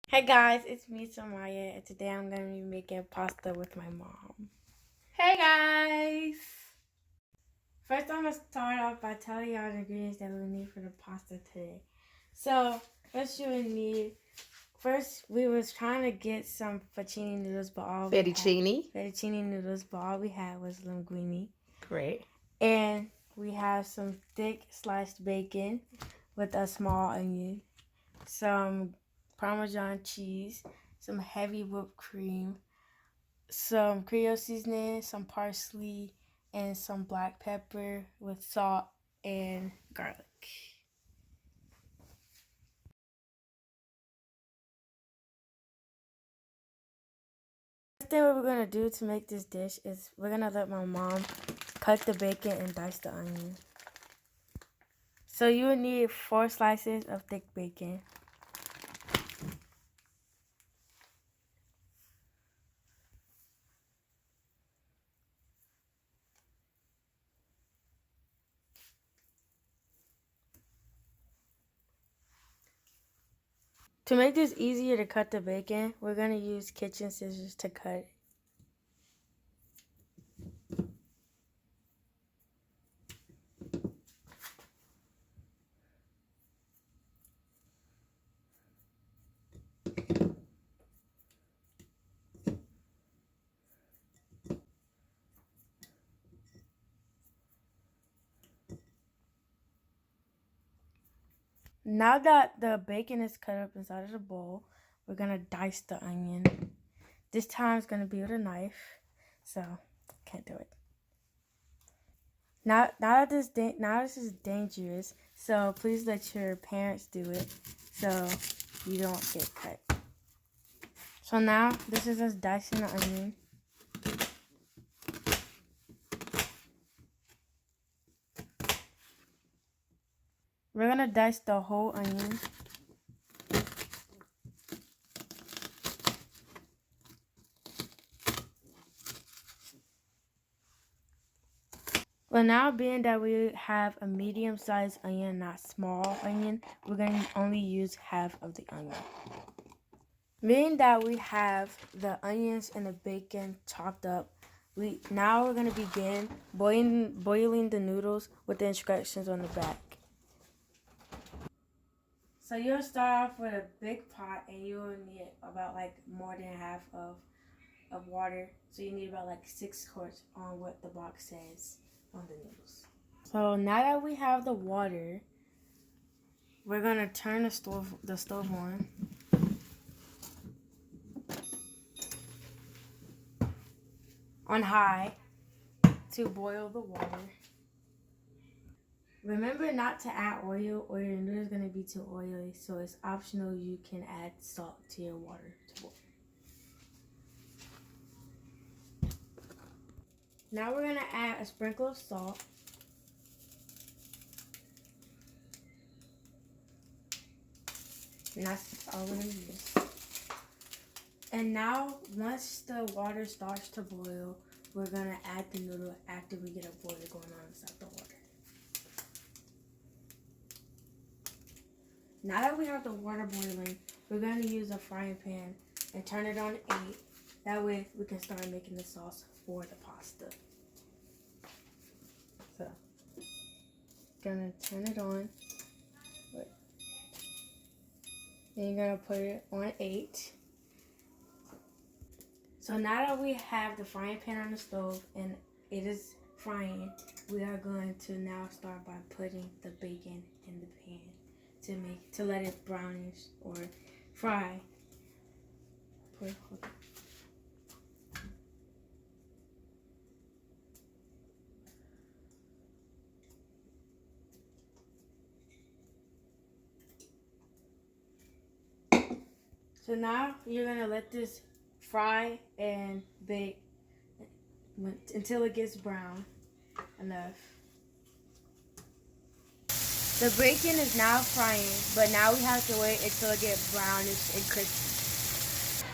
Hey guys, it's me, Myah, and today I'm going to be making pasta with my mom. Hey guys! First, I'm going to start off by telling y'all the ingredients that we need for the pasta today. So, first you would need, first we was trying to get some fettuccine noodles, but all we had was linguine. Great. And we have some thick sliced bacon with a small onion, some Parmesan cheese, some heavy whipped cream, some Creole seasoning, some parsley, and some black pepper with salt and garlic. First thing what we're gonna do to make this dish is we're gonna let my mom cut the bacon and dice the onion. So you will need 4 slices of thick bacon. To make this easier to cut the bacon, we're going to use kitchen scissors to cut it. Now that the bacon is cut up inside of the bowl, we're going to dice the onion. This time it's going to be with a knife, so can't do it. Now this is dangerous, so please let your parents do it so you don't get cut. So now this is us dicing the onion. We're gonna dice the whole onion. Well, now being that we have a medium-sized onion, not small onion, we're going to only use half of the onion. Being that we have the onions and the bacon chopped up, now we're going to begin boiling the noodles with the instructions on the back. So you'll start off with a big pot, and you'll need about more than half of water. So you need about 6 quarts on what the box says on the noodles. So now that we have the water, we're gonna turn the stove on high to boil the water. Remember not to add oil or your noodle is gonna be too oily, so it's optional. You can add salt to your water to boil. Now we're gonna add a sprinkle of salt. And that's all we're gonna use. And now, once the water starts to boil, we're gonna add the noodle after we get a boil going on inside the water. Now that we have the water boiling, we're gonna use a frying pan and turn it on 8. That way we can start making the sauce for the pasta. So, gonna turn it on. Then you're gonna put it on 8. So now that we have the frying pan on the stove and it is frying, we are going to now start by putting the bacon in the pan to let it brownish or fry. So now you're gonna let this fry and bake until it gets brown enough. The bacon is now frying, but now we have to wait until it gets brownish and crispy.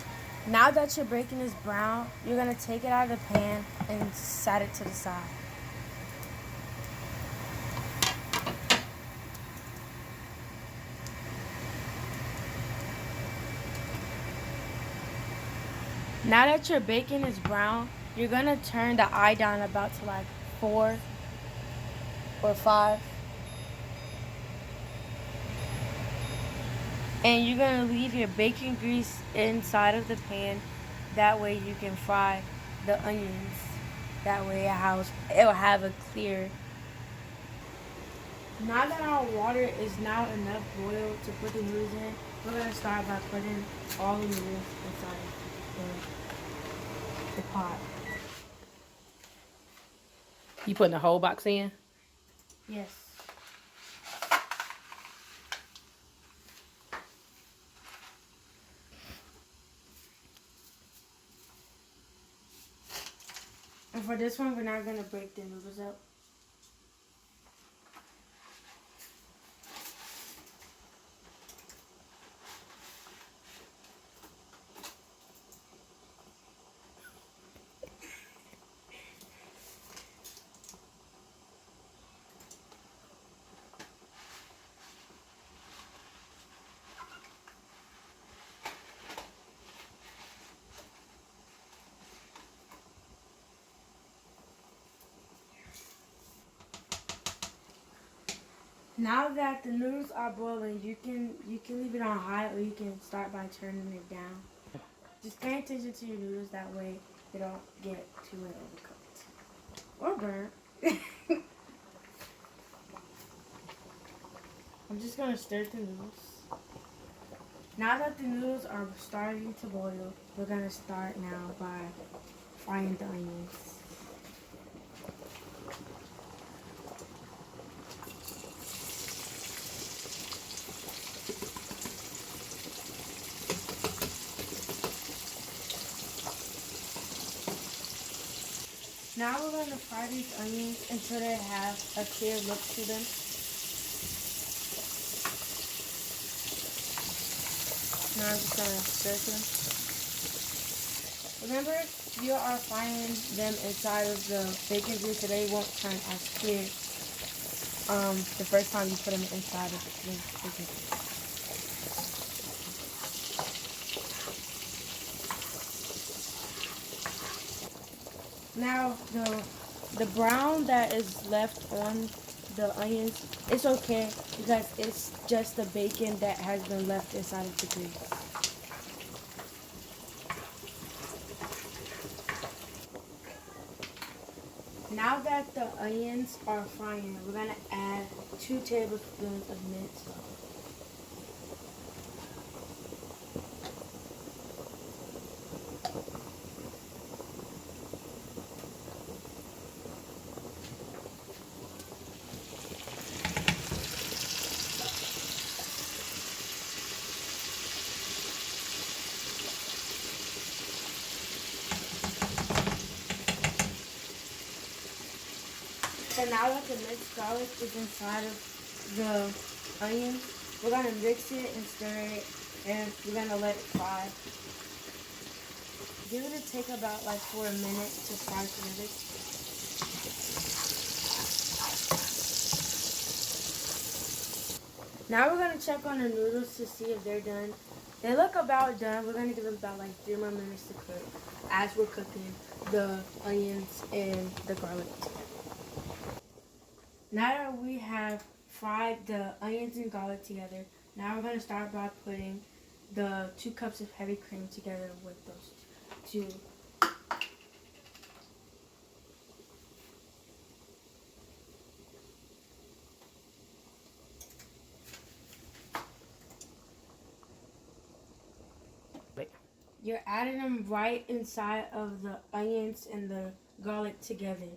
Now that your bacon is brown, you're gonna take it out of the pan and set it to the side. Now that your bacon is brown, you're gonna turn the eye down about to like 4 or 5. And you're gonna leave your bacon grease inside of the pan. That way you can fry the onions. That way it'll have a clear. Now that our water is now enough boiled to put the noodles in, we're gonna start by putting all the noodles inside the pot. You putting the whole box in? Yes. And for this one, we're not gonna break the noodles up. Now that the noodles are boiling, you can leave it on high or you can start by turning it down. Just pay attention to your noodles, that way they don't get too overcooked or burnt. I'm just gonna stir the noodles. Now that the noodles are starting to boil, we're gonna start now by frying the onions. Now we're going to fry these onions until they have a clear look to them. Now I'm just going to stir them. Remember, you are frying them inside of the bacon grease so they won't turn as clear the first time you put them inside of the bacon grease. Now the brown that is left on the onions, it's okay because it's just the bacon that has been left inside of the grease. Now that the onions are frying, we're gonna add 2 tablespoons of minced garlic. So now that the minced garlic is inside of the onions, we're gonna mix it and stir it, and we're gonna let it fry. Give it a take about like for a minute to fry together. Now we're gonna check on the noodles to see if they're done. They look about done. We're gonna give them about like 3 more minutes to cook as we're cooking the onions and the garlic together. Now that we have fried the onions and garlic together, now we're going to start by putting the 2 cups of heavy cream together with those 2. You're adding them right inside of the onions and the garlic together.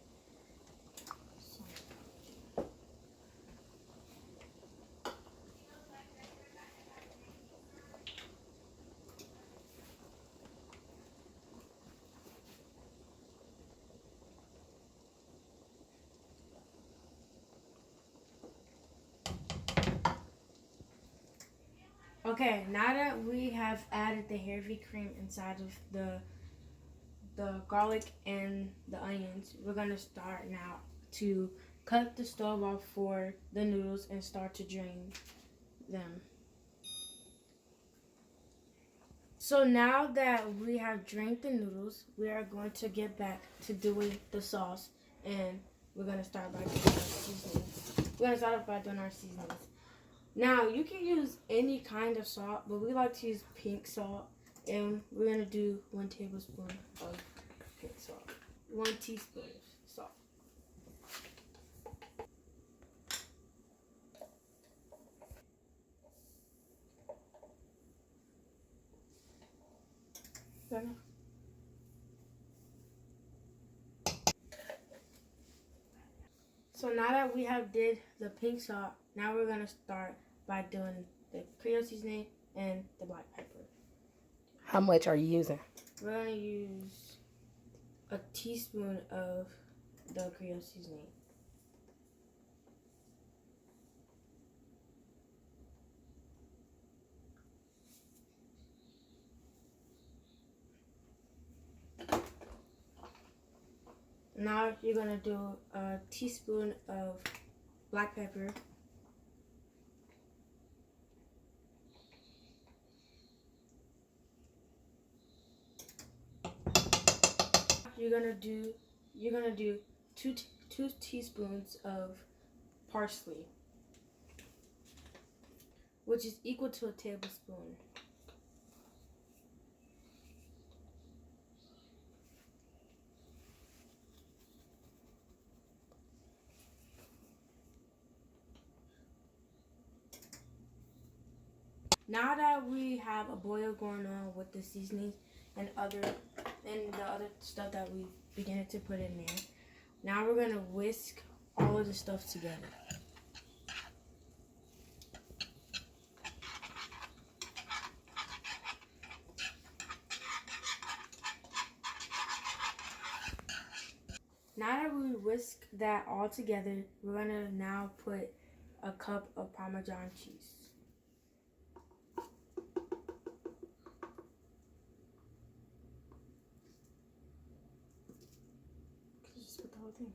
Okay, now that we have added the heavy cream inside of the garlic and the onions, we're gonna start now to cut the stove off for the noodles and start to drain them. So now that we have drained the noodles, we are going to get back to doing the sauce, and we're gonna start by doing our seasonings. We're gonna start off by doing our seasonings. Now you can use any kind of salt, but we like to use pink salt, and we're gonna do 1 tablespoon of pink salt, 1 teaspoon of salt. So now that we have did the pink salt, now we're gonna start by doing the Creole seasoning and the black pepper. How much are you using? We're gonna use a teaspoon of the Creole seasoning. Now you're gonna do a teaspoon of black pepper. You're gonna do two teaspoons of parsley, which is equal to a tablespoon. Now that we have a boil going on with the seasonings and the other stuff that we began to put in there, now we're gonna whisk all of the stuff together. Now that we whisk that all together, we're gonna now put a cup of Parmesan cheese. Just put the whole thing.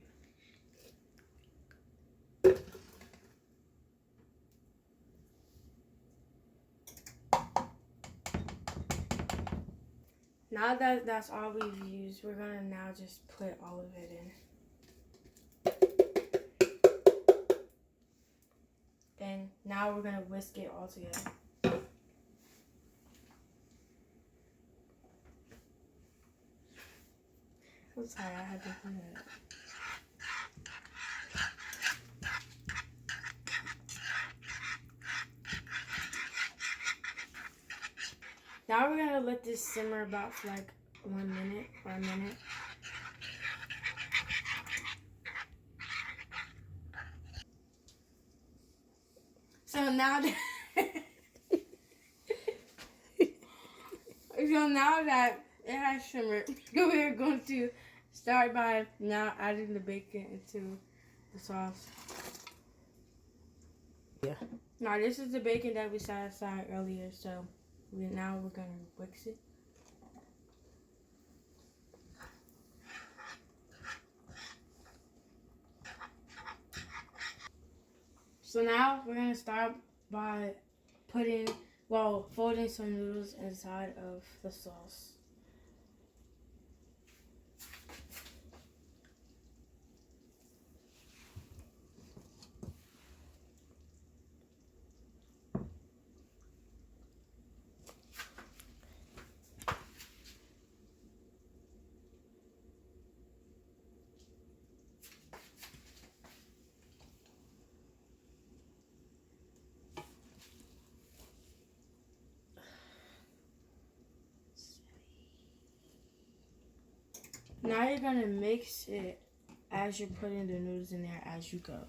Now that that's all we've used, we're gonna now just put all of it in. And now we're gonna whisk it all together. I'm sorry, I had to do that. Now we're gonna let this simmer about for like 1 minute or a minute. So now that it has simmered, we're going to start by now adding the bacon into the sauce. Yeah. Now this is the bacon that we set aside earlier, so now we're gonna mix it. So now we're gonna start by folding some noodles inside of the sauce. Now you're gonna mix it as you're putting the noodles in there as you go.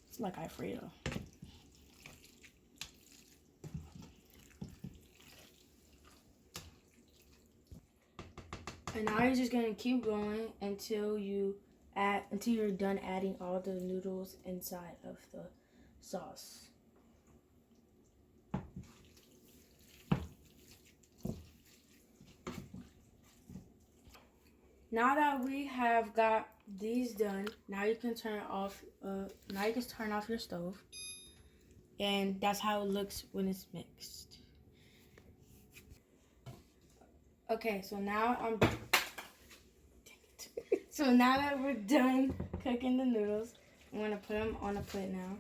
It's like Alfredo. And now you're just gonna keep going until you're done adding all the noodles inside of the sauce. Now that we have got these done, now you can turn off your stove. And that's how it looks when it's mixed. Okay, so now so now that we're done cooking the noodles, I'm gonna put them on a plate now.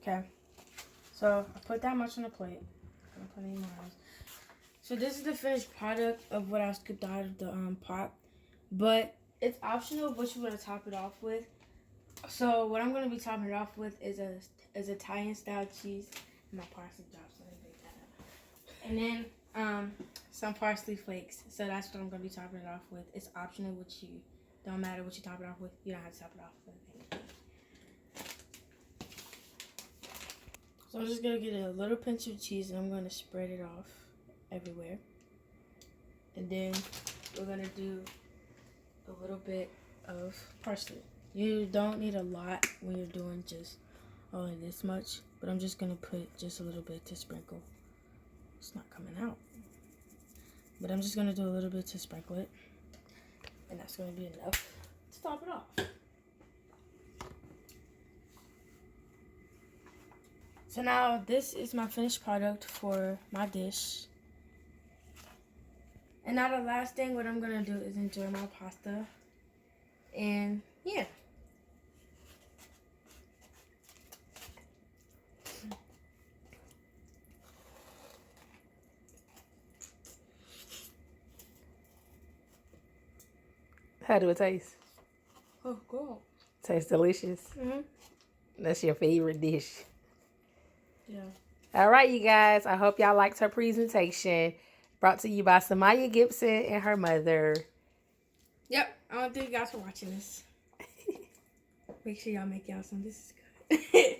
Okay, so I put that much on the plate. I don't put any more else. So this is the finished product of what I scooped out of the pot, but it's optional what you want to top it off with. So what I'm gonna be topping it off with is Italian style cheese and my parsley drops. Let me break that up. And then some parsley flakes. So that's what I'm gonna be topping it off with. It's optional what you don't matter what you top it off with. You don't have to top it off with anything. So I'm just gonna get a little pinch of cheese and I'm gonna spread it off everywhere. And then we're gonna do a little bit of parsley. You don't need a lot when you're doing just only this much, but I'm just gonna put just a little bit to sprinkle. It's not coming out, but I'm just gonna do a little bit to sprinkle it, and that's gonna be enough to top it off. So now this is my finished product for my dish. And now the last thing what I'm gonna do is enjoy my pasta. And yeah. How do it taste? Oh, cool. Tastes delicious. Mm-hmm. That's your favorite dish. Yeah. All right, you guys. I hope y'all liked her presentation. Brought to you by Myah Gibson and her mother. Yep. I want to thank you guys for watching this. Make sure y'all make y'all some. This is good.